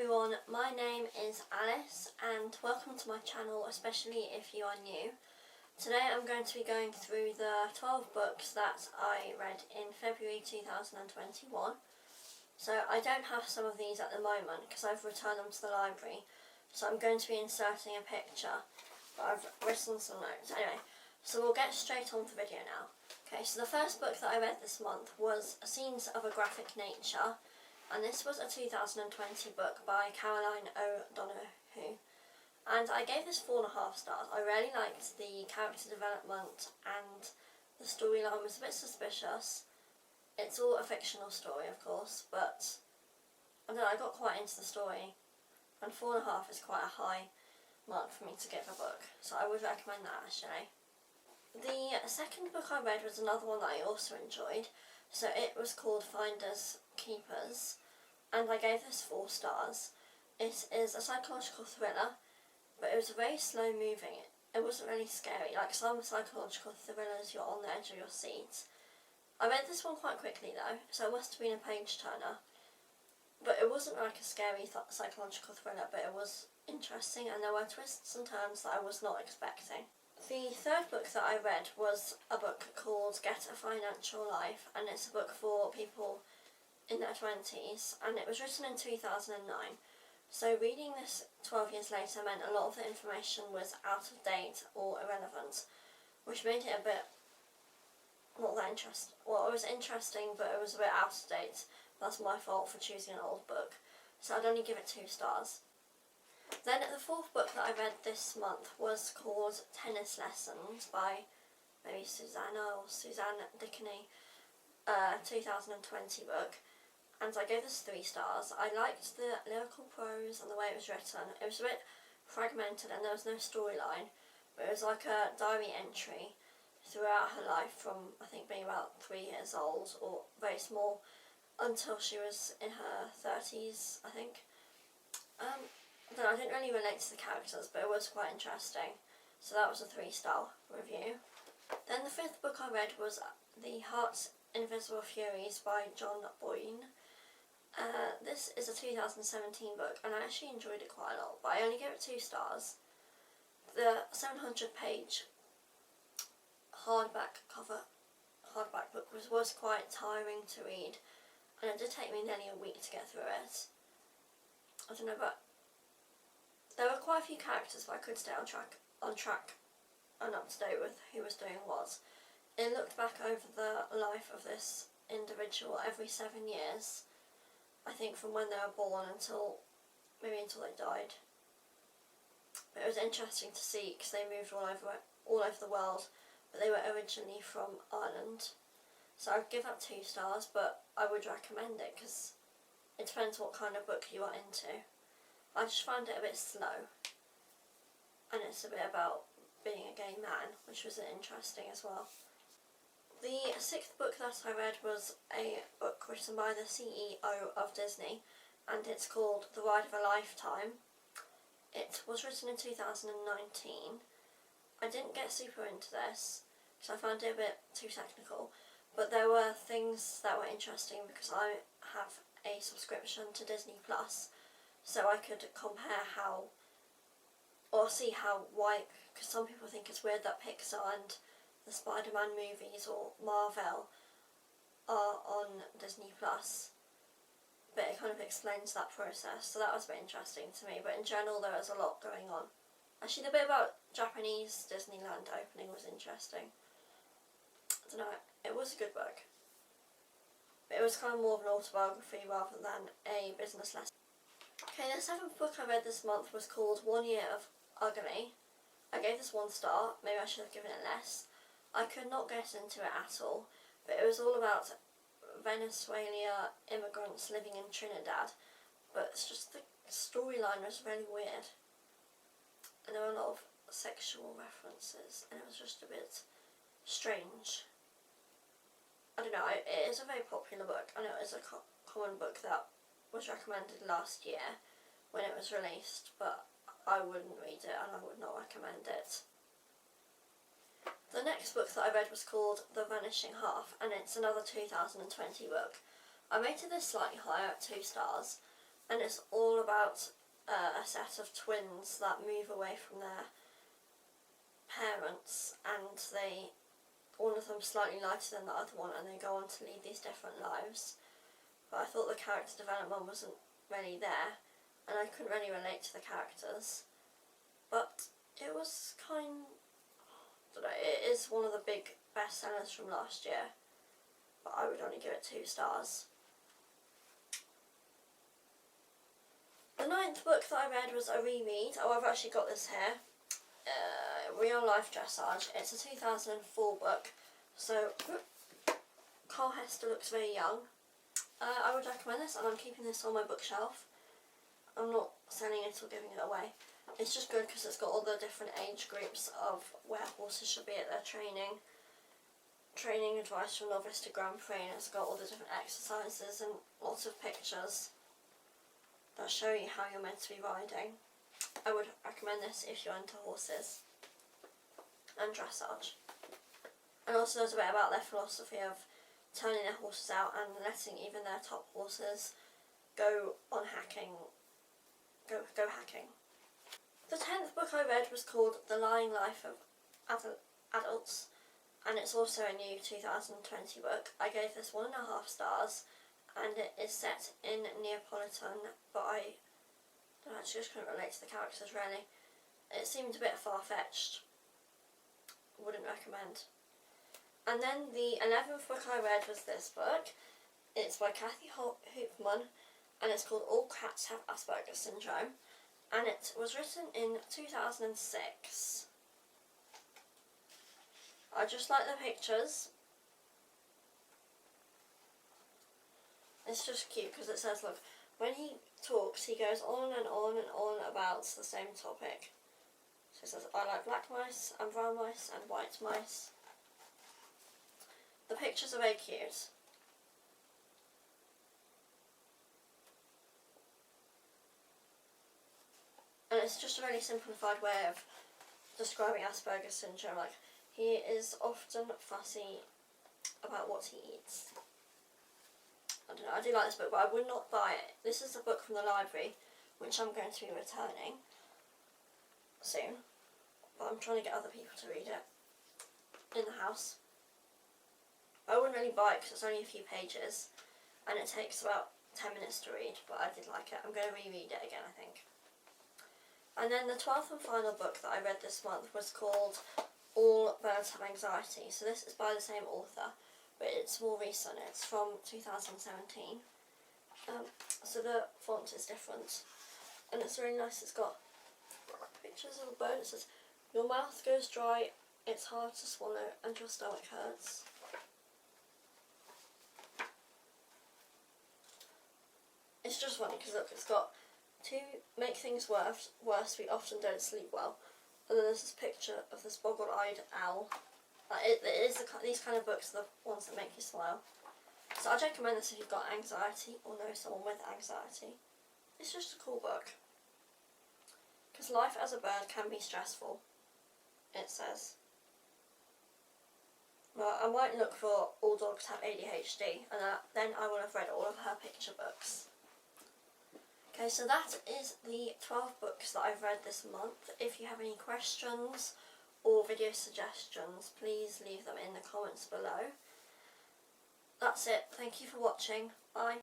everyone, my name is Alice and welcome to my channel, especially if you are new. Today I'm going to be going through the 12 books that I read in February 2021. So I don't have some of these at the moment because I've returned them to the library, so I'm going to be inserting a picture, but I've written some notes. Anyway, so we'll get straight on with the video now. Okay, so the first book that I read this month was Scenes of a Graphic Nature, and this was a 2020 book by Caroline O'Donoghue, and I gave this 4.5 stars. I really liked the character development and the storyline was a bit suspicious. It's all a fictional story, of course, but I don't know, I got quite into the story, and 4.5 is quite a high mark for me to give a book, so I would recommend that actually. The second book I read was another one that I also enjoyed, so it was called Finders Keepers, and I gave this 4 stars. It is a psychological thriller, but it was very slow moving. It wasn't really scary, like some psychological thrillers you're on the edge of your seat. I read this one quite quickly though, so it must have been a page turner. But it wasn't like a scary psychological thriller, but it was interesting and there were twists and turns that I was not expecting. The third book that I read was a book called Get a Financial Life, and it's a book for people in their 20s, and it was written in 2009. So reading this 12 years later meant a lot of the information was out of date or irrelevant, which made it a bit not that interesting. Well, it was interesting, but it was a bit out of date. That's my fault for choosing an old book, so I'd only give it 2 stars. Then the fourth book that I read this month was called Tennis Lessons by maybe Suzanne Dickey, 2020 book, and I gave this 3 stars. I liked the lyrical prose and the way it was written. It was a bit fragmented and there was no storyline, but it was like a diary entry throughout her life from I think being about 3 years old or very small until she was in her 30s, I think. Then I didn't really relate to the characters, but it was quite interesting, so that was a 3-star review. Then the 5th book I read was The Heart's Invisible Furies by John Boyne. This is a 2017 book and I actually enjoyed it quite a lot, but I only gave it 2 stars. The 700-page hardback book was quite tiring to read, and it did take me nearly a week to get through it. I don't know, but there were quite a few characters, but I could stay on track and up to date with who was doing what. It looked back over the life of this individual every 7 years, I think from when they were born until they died. But it was interesting to see because they moved all over the world, but they were originally from Ireland. So I'd give that 2 stars, but I would recommend it because it depends what kind of book you are into. I just found it a bit slow, and it's a bit about being a gay man, which was interesting as well. The 6th book that I read was a book written by the CEO of Disney, and it's called The Ride of a Lifetime. It was written in 2019. I didn't get super into this because I found it a bit too technical, but there were things that were interesting because I have a subscription to Disney Plus, so I could compare why, because some people think it's weird that Pixar and the Spider-Man movies or Marvel are on Disney Plus, but it kind of explains that process, so that was a bit interesting to me. But in general there was a lot going on. Actually the bit about Japanese Disneyland opening was interesting. I don't know, it was a good book, but it was kind of more of an autobiography rather than a business lesson. Okay, the 7th book I read this month was called 1 Year of Ugly. I gave this 1 star, maybe I should have given it less. I could not get into it at all, but it was all about Venezuela immigrants living in Trinidad, but it's just the storyline was really weird, and there were a lot of sexual references, and it was just a bit strange. I don't know, it is a very popular book. I know it is a common book that was recommended last year when it was released, but I wouldn't read it and I would not recommend it. The next book that I read was called The Vanishing and it's another 2020 book. I rated this slightly higher at 2 stars, and it's all about a set of twins that move away from their parents, and one of them slightly lighter than the other one, and they go on to lead these different lives. But I thought the character development wasn't really there, and I couldn't really relate to the characters. But it was it is one of the big bestsellers from last year, but I would only give it 2 stars. The 9th book that I read was a reread. Oh, I've actually got this here. Real Life Dressage. It's a 2004 book, so Hester looks very young. I would recommend this, and I'm keeping this on my bookshelf. I'm not selling it or giving it away. It's just good because it's got all the different age groups of where horses should be at their training advice from novice to Grand Prix, and it's got all the different exercises and lots of pictures that show you how you're meant to be riding. I would recommend this if you're into horses and dressage. And also there's a bit about their philosophy of turning their horses out and letting even their top horses go hacking. The 10th book I read was called The Lying Life of Adults, and it's also a new 2020 book. I gave this 1.5 stars, and it is set in Neapolitan, but I just couldn't relate to the characters really. It seemed a bit far-fetched. Wouldn't recommend. And then the 11th book I read was this book. It's by Hoopman, and it's called All Cats Have Asperger Syndrome, and it was written in 2006. I just like the pictures. It's just cute because it says, look, when he talks he goes on and on and on about the same topic. So it says, I like black mice and brown mice and white mice. The pictures are very cute. And it's just a really simplified way of describing Asperger's syndrome. Like, he is often fussy about what he eats. I don't know, I do like this book, but I would not buy it. This is a book from the library, which I'm going to be returning soon. But I'm trying to get other people to read it in the house. I wouldn't really buy it because it's only a few pages, and it takes about 10 minutes to read, but I did like it. I'm going to reread it again, I think. And then the 12th and final book that I read this month was called All Birds Have Anxiety. So this is by the same author, but it's more recent. It's from 2017. So the font is different, and it's really nice. It's got pictures of a bone. It says, your mouth goes dry, it's hard to swallow, and your stomach hurts. It's just funny because look, it's got, to make things worse, we often don't sleep well. And then there's this picture of this boggle-eyed owl. These kind of books are the ones that make you smile. So I'd recommend this if you've got anxiety or know someone with anxiety. It's just a cool book. Because life as a bird can be stressful, it says. Well, I might look for All Dogs Have ADHD, and then I will have read all of her picture books. Okay, so that is the 12 books that I've read this month. If you have any questions or video suggestions, please leave them in the comments below. That's it. Thank you for watching. Bye.